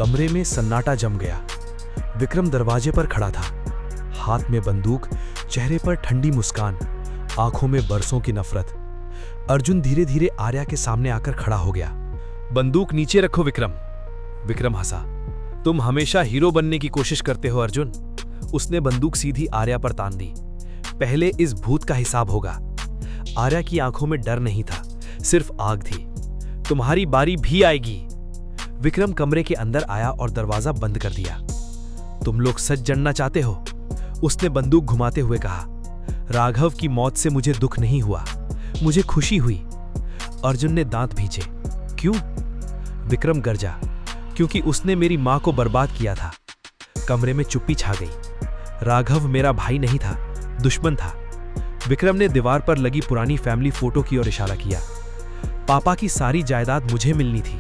कमरे में सन्नाटा जम गया। विक्रम दरवाजे पर खड़ा था, हाथ में बंदूक, चेहरे पर ठंडी मुस्कान, आंखों में बरसों की नफरत। अर्जुन धीरे धीरे आर्या के सामने आकर खड़ा हो गया। बंदूक नीचे रखो विक्रम। विक्रम हंसा। तुम हमेशा हीरो बनने की कोशिश करते हो अर्जुन। उसने बंदूक सीधी आर्या पर तान दी। पहले इस भूत का हिसाब होगा। आर्या की आंखों में डर नहीं था, सिर्फ आग थी। तुम्हारी बारी भी आएगी। विक्रम कमरे के अंदर आया और दरवाजा बंद कर दिया। तुम लोग सच जानना चाहते हो? उसने बंदूक घुमाते हुए कहा। राघव की मौत से मुझे दुख नहीं हुआ, मुझे खुशी हुई। अर्जुन ने दांत भींचे। क्यों? विक्रम गरजा। क्योंकि उसने मेरी मां को बर्बाद किया था। कमरे में चुप्पी छा गई। राघव मेरा भाई नहीं था, दुश्मन था। विक्रम ने दीवार पर लगी पुरानी फैमिली फोटो की ओर इशारा किया। पापा की सारी जायदाद मुझे मिलनी थी,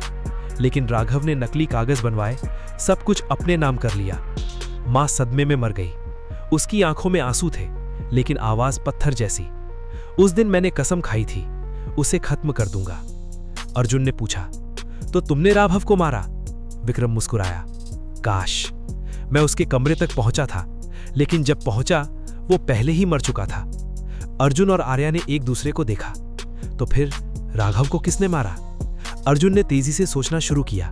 लेकिन राघव ने नकली कागज बनवाए, सब कुछ अपने नाम कर लिया। मां सदमे में मर गई। उसकी आंखों में आंसू थे, लेकिन आवाज पत्थर जैसी। उस दिन मैंने कसम खाई थी, उसे खत्म कर दूंगा। अर्जुन ने पूछा, तो तुमने राघव को मारा? विक्रम मुस्कुराया। काश मैं उसके कमरे तक पहुंचा था, लेकिन जब पहुंचा वो पहले ही मर चुका था। अर्जुन और आर्या ने एक दूसरे को देखा। तो फिर राघव को किसने मारा? अर्जुन ने तेजी से सोचना शुरू किया।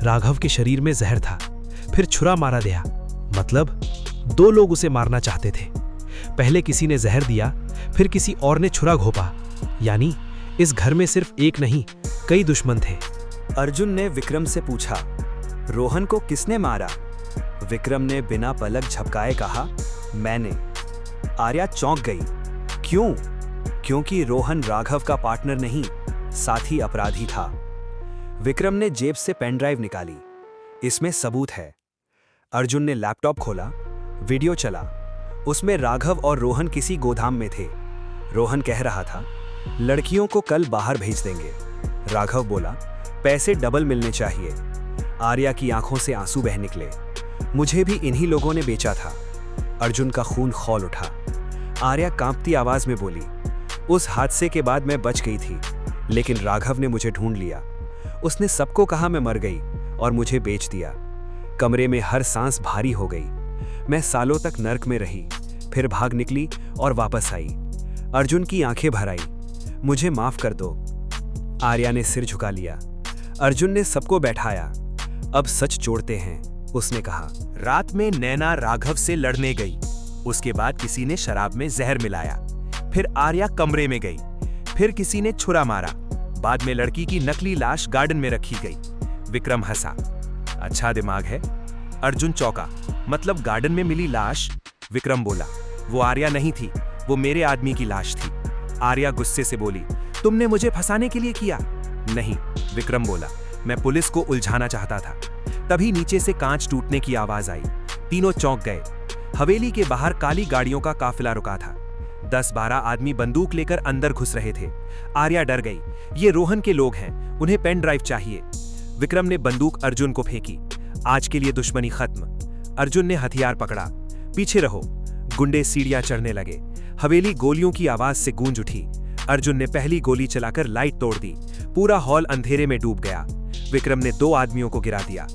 राघव के शरीर में जहर था, फिर छुरा मारा गया। मतलब दो लोग उसे मारना चाहते थे। पहले किसी ने जहर दिया, फिर किसी और ने छुरा घोंपा। यानी इस घर में सिर्फ एक नहीं, कई दुश्मन थे। अर्जुन ने विक्रम से पूछा, रोहन को किसने मारा? विक्रम ने बिना पलक झपकाए कहा, मैंने। आर्या चौंक गई। क्यों? क्योंकि रोहन राघव का पार्टनर नहीं, साथी अपराधी था। विक्रम ने जेब से पेन ड्राइव निकाली। इसमें सबूत है। अर्जुन ने लैपटॉप खोला, वीडियो चला। उसमें राघव और रोहन किसी गोदाम में थे। रोहन कह रहा था, लड़कियों को कल बाहर भेज देंगे। राघव बोला, पैसे डबल मिलने चाहिए। आर्या की आंखों से आंसू बह निकले। मुझे भी इन्हीं लोगों ने बेचा था। अर्जुन का खून खौल उठा। आर्या कांपती आवाज में बोली, उस हादसे के बाद मैं बच गई थी, लेकिन राघव ने मुझे ढूंढ लिया। उसने सबको कहा मैं मर गई और मुझे बेच दिया। कमरे में हर सांस भारी हो गई। मैं सालों तक नर्क में रही, फिर भाग निकली और वापस आई। अर्जुन की आंखें भर आई। मुझे माफ कर दो। आर्या ने सिर झुका लिया। अर्जुन ने सबको बैठाया। अब सच जोड़ते हैं, उसने कहा। रात में नैना राघव से लड़ने गई। उसके बाद किसी ने शराब में जहर मिलाया। फिर आर्या कमरे में गई। फिर किसी ने छुरा मारा। बाद में लड़की की नकली लाश गार्डन में रखी गई। विक्रम हंसा। अच्छा दिमाग है। अर्जुन चौंका। मतलब गार्डन में मिली लाश? विक्रम बोला, वो आर्या नहीं थी, वो मेरे आदमी की लाश थी। आर्या गुस्से से बोली, तुमने मुझे फंसाने के लिए किया? नहीं, विक्रम बोला, मैं पुलिस को उलझाना चाहता था। तभी नीचे से कांच टूटने की आवाज आई। तीनों चौंक गए। हवेली के बाहर काली गाड़ियों का काफिला रुका था। 10-12 आदमी बंदूक लेकर अंदर घुस रहे थे। आर्या डर गई। ये रोहन के लोग हैं, उन्हें पेन ड्राइव चाहिए। विक्रम ने बंदूक अर्जुन को फेंकी। आज के लिए दुश्मनी खत्म। अर्जुन ने हथियार पकड़ा। पीछे रहो। गुंडे सीढ़ियां चढ़ने लगे। हवेली गोलियों की आवाज से गूंज उठी। अर्जुन ने पहली गोली चलाकर लाइट तोड़ दी। पूरा हॉल अंधेरे में डूब गया। विक्रम ने 2 आदमियों को गिरा दिया।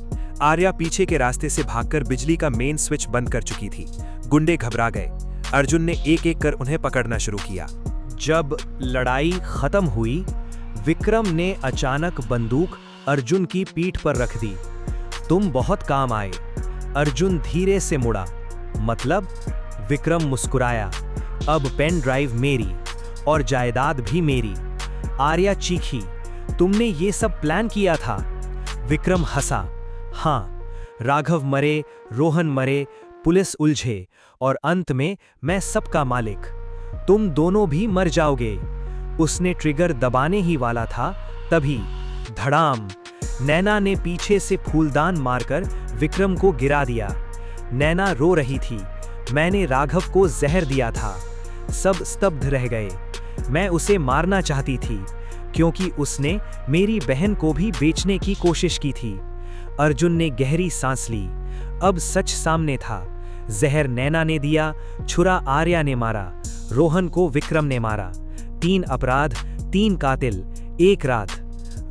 आर्या पीछे के रास्ते से भागकर बिजली का मेन स्विच बंद कर चुकी थी। गुंडे घबरा गए। अर्जुन ने एक एक कर उन्हें पकड़ना शुरू किया। जब लड़ाई खत्म हुई, विक्रम ने अचानक बंदूक अर्जुन की पीठ पर रख दी। तुम बहुत काम आए। अर्जुन धीरे से मुड़ा। मतलब? विक्रम मुस्कुराया। अब पेन ड्राइव मेरी और जायदाद भी मेरी। आर्या चीखी, तुमने ये सब प्लान किया था? विक्रम हंसा। हाँ, राघव मरे, रोहन मरे, पुलिस उलझे और अंत में मैं सबका मालिक। तुम दोनों भी मर जाओगे। उसने ट्रिगर दबाने ही वाला था, तभी धड़ाम, नैना ने पीछे से फूलदान मारकर विक्रम को गिरा दिया। नैना रो रही थी। मैंने राघव को जहर दिया था। सब स्तब्ध रह गए। मैं उसे मारना चाहती थी, क्योंकि उसने मेरी बहन को भी बेचने की कोशिश की थी। अर्जुन ने गहरी सांस ली। अब सच सामने था। जहर नैना ने दिया, छुरा आर्या ने मारा, रोहन को विक्रम ने मारा। 3 अपराध, 3 कातिल, एक रात।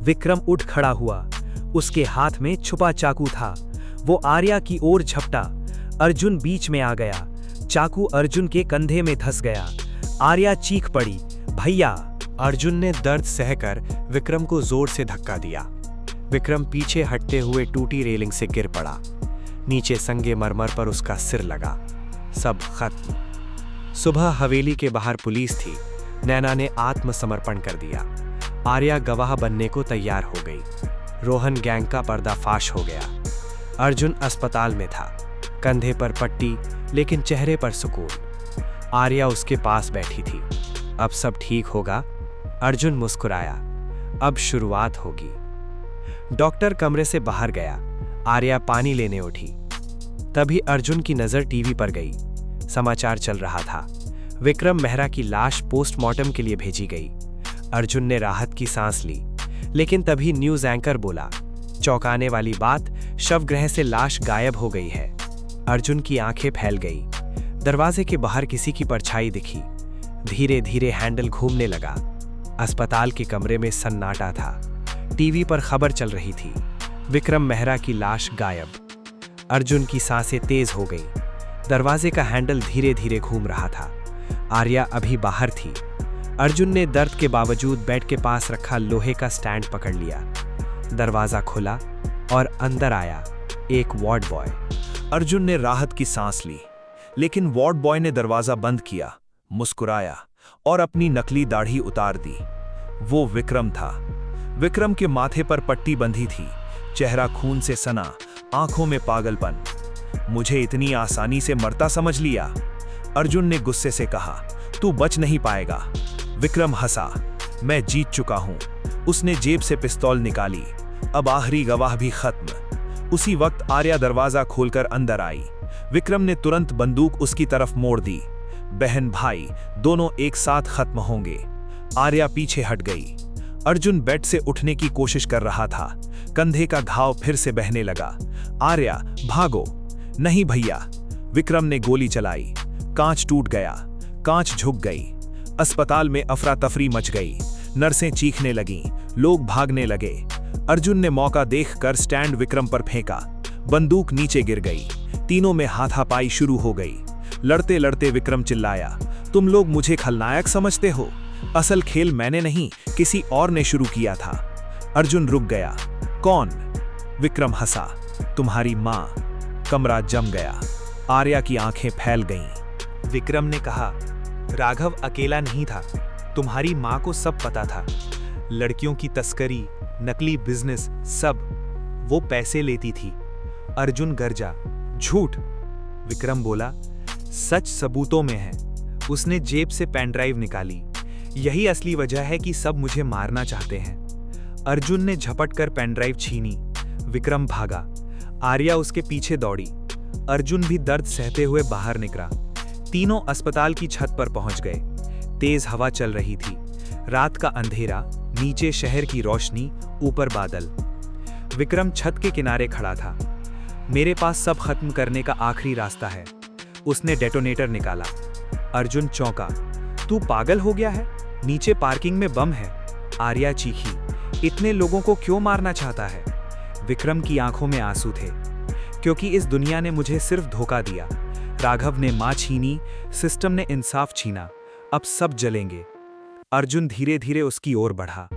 विक्रम उठ खड़ा हुआ। उसके हाथ में छुपा चाकू था। वो आर्या की ओर झपटा। अर्जुन बीच में आ गया। चाकू अर्जुन के कंधे में धंस गया। आर्या चीख पड़ी, भैया! अर्जुन ने दर्द सहकर विक्रम को जोर से धक्का दिया। विक्रम पीछे हटते हुए टूटी रेलिंग से गिर पड़ा। नीचे संगे मरमर पर उसका सिर लगा। सब खत्म। सुबह हवेली के बाहर पुलिस थी। नैना ने आत्मसमर्पण कर दिया। आर्या गवाह बनने को तैयार हो गई। रोहन गैंग का पर्दाफाश हो गया। अर्जुन अस्पताल में था, कंधे पर पट्टी, लेकिन चेहरे पर सुकून। आर्या उसके पास बैठी थी। अब सब ठीक होगा। अर्जुन मुस्कुराया। अब शुरुआत होगी। डॉक्टर कमरे से बाहर गया। आर्या पानी लेने उठी। तभी अर्जुन की नजर टीवी पर गई। समाचार चल रहा था। विक्रम मेहरा की लाश पोस्टमार्टम के लिए भेजी गई। अर्जुन ने राहत की सांस ली, लेकिन तभी न्यूज एंकर बोला, चौंकाने वाली बात, शवगृह से लाश गायब हो गई है। अर्जुन की आंखें फैल गई। दरवाजे के बाहर किसी की परछाई दिखी। धीरे धीरे हैंडल घूमने लगा। अस्पताल के कमरे में सन्नाटा था। टीवी पर खबर चल रही थी, विक्रम मेहरा की लाश गायब। अर्जुन की सांसें तेज हो गई। दरवाजे का हैंडल धीरे धीरे घूम रहा था। आर्या अभी बाहर थी। अर्जुन ने दर्द के बावजूद बेड के पास रखा लोहे का स्टैंड पकड़ लिया। दरवाजा खुला और अंदर आया एक वार्ड बॉय। अर्जुन ने राहत की सांस ली, लेकिन वार्ड बॉय ने दरवाजा बंद किया, मुस्कुराया और अपनी नकली दाढ़ी उतार दी। वो विक्रम था। विक्रम के माथे पर पट्टी बंधी थी, चेहरा खून से सना, आंखों में पागलपन। मुझे इतनी आसानी से मरता समझ लिया? अर्जुन ने गुस्से से कहा, तू बच नहीं पाएगा। विक्रम हंसा, मैं जीत चुका हूं। उसने जेब से पिस्तौल निकाली। अब आखिरी गवाह भी खत्म। उसी वक्त आर्या दरवाजा खोलकर अंदर आई। विक्रम ने तुरंत बंदूक उसकी तरफ मोड़ दी। बहन भाई दोनों एक साथ खत्म होंगे। आर्या पीछे हट गई। अर्जुन बेड से उठने की कोशिश कर रहा था। कंधे का घाव फिर से बहने लगा। आर्या, भागो! नहीं भैया! विक्रम ने गोली चलाई। कांच टूट गया। कांच झुक गई। अस्पताल में अफरा तफरी मच गई। नर्सें चीखने लगीं, लोग भागने लगे। अर्जुन ने मौका देखकर स्टैंड विक्रम पर फेंका। बंदूक नीचे गिर गई। तीनों में हाथापाई शुरू हो गई। लड़ते लड़ते विक्रम चिल्लाया, तुम लोग मुझे खलनायक समझते हो? असल खेल मैंने नहीं, किसी और ने शुरू किया था। अर्जुन रुक गया। कौन? विक्रम हंसा, तुम्हारी मां। कमरा जम गया। आर्या की आंखें फैल गईं। विक्रम ने कहा, राघव अकेला नहीं था। तुम्हारी मां को सब पता था। लड़कियों की तस्करी, नकली बिजनेस, सब। वो पैसे लेती थी। अर्जुन गरजा, झूठ! विक्रम बोला, सच सबूतों में है। उसने जेब से पेन ड्राइव निकाली। यही असली वजह है कि सब मुझे मारना चाहते हैं। अर्जुन ने झपट कर पेन ड्राइव छीनी। विक्रम भागा। आर्या उसके पीछे दौड़ी। अर्जुन भी दर्द सहते हुए बाहर निकला। तीनों अस्पताल की छत पर पहुंच गए। तेज हवा चल रही थी। रात का अंधेरा, नीचे शहर की रोशनी, ऊपर बादल। विक्रम छत के किनारे खड़ा था। मेरे पास सब खत्म करने का आखिरी रास्ता है। उसने डेटोनेटर निकाला। अर्जुन चौंका, तू पागल हो गया है? नीचे पार्किंग में बम है। आर्या चीखी, इतने लोगों को क्यों मारना चाहता है? विक्रम की आंखों में आंसू थे। क्योंकि इस दुनिया ने मुझे सिर्फ धोखा दिया। राघव ने मां छीनी, सिस्टम ने इंसाफ छीना। अब सब जलेंगे। अर्जुन धीरे धीरे उसकी ओर बढ़ा।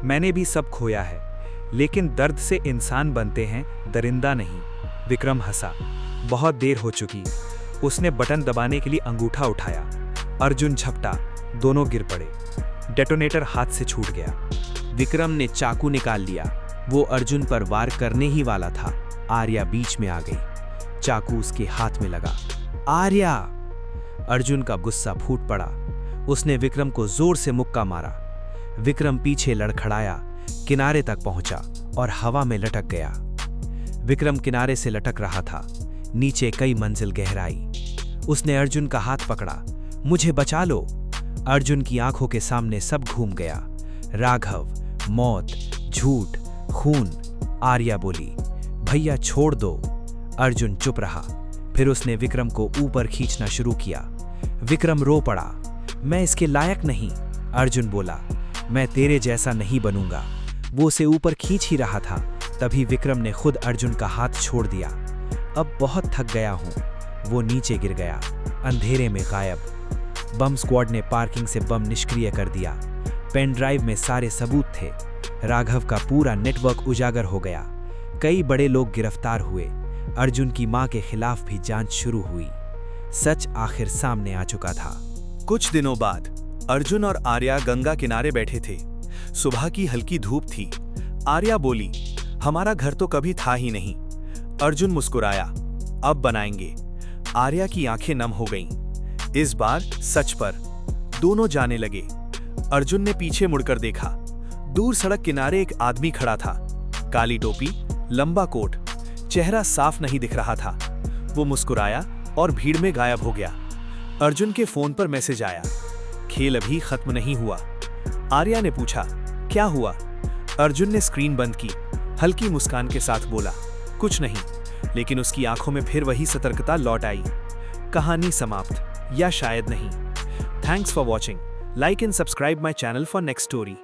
मैंने भी सब खोया है, लेकिन दर्द से इंसान बनते हैं, दरिंदा नहीं। विक्रम हंसा, बहुत देर हो चुकी। उसने बटन दबाने के लिए अंगूठा उठाया। अर्जुन झपटा। दोनों गिर पड़े। डेटोनेटर हाथ से छूट गया। विक्रम ने चाकू निकाल लिया। वो अर्जुन पर वार करने ही वाला था। आर्या बीच में आ गई। चाकू उसके हाथ में लगा। आर्या! अर्जुन का गुस्सा फूट पड़ा। उसने विक्रम को जोर से मुक्का मारा। विक्रम पीछे लड़खड़ाया, किनारे तक पहुंचा और हवा में लटक गया। विक्रम किनारे से लटक रहा था। नीचे कई मंजिल गहराई। उसने अर्जुन का हाथ पकड़ा। मुझे बचा लो! अर्जुन की आंखों के सामने सब घूम गया। राघव, मौत, झूठ, खून। आर्या बोली, भैया छोड़ दो। अर्जुन चुप रहा। फिर उसने विक्रम को ऊपर खींचना शुरू किया। विक्रम रो पड़ा। मैं इसके लायक नहीं। अर्जुन बोला, मैं तेरे जैसा नहीं बनूंगा। वो उसे ऊपर खींच ही रहा था तभी विक्रम ने खुद अर्जुन का हाथ छोड़ दिया। अब बहुत थक गया हूं। वो नीचे गिर गया, अंधेरे में गायब। बम स्क्वाड ने पार्किंग से बम निष्क्रिय कर दिया। पेन ड्राइव में सारे सबूत थे। राघव का पूरा नेटवर्क उजागर हो गया। कई बड़े लोग गिरफ्तार हुए। अर्जुन की मां के खिलाफ भी जांच शुरू हुई। सच आखिर सामने आ चुका था। कुछ दिनों बाद अर्जुन और आर्या गंगा किनारे बैठे थे। सुबह की हल्की धूप थी। आर्या बोली, हमारा घर तो कभी था ही नहीं। अर्जुन मुस्कुराया, अब बनाएंगे। आर्या की आंखें नम हो गईं। इस बार सच पर। दोनों जाने लगे। अर्जुन ने पीछे मुड़कर देखा। दूर सड़क किनारे एक आदमी खड़ा था। काली टोपी, लंबा कोट, चेहरा साफ नहीं दिख रहा था। वो मुस्कुराया और भीड़ में गायब हो गया। अर्जुन के फोन पर मैसेज आया, खेल अभी खत्म नहीं हुआ। आर्या ने पूछा, क्या हुआ? अर्जुन ने स्क्रीन बंद की, हल्की मुस्कान के साथ बोला, कुछ नहीं। लेकिन उसकी आंखों में फिर वही सतर्कता लौट आई। कहानी समाप्त, या शायद नहीं। Thanks for watching. Like and subscribe my channel for next story.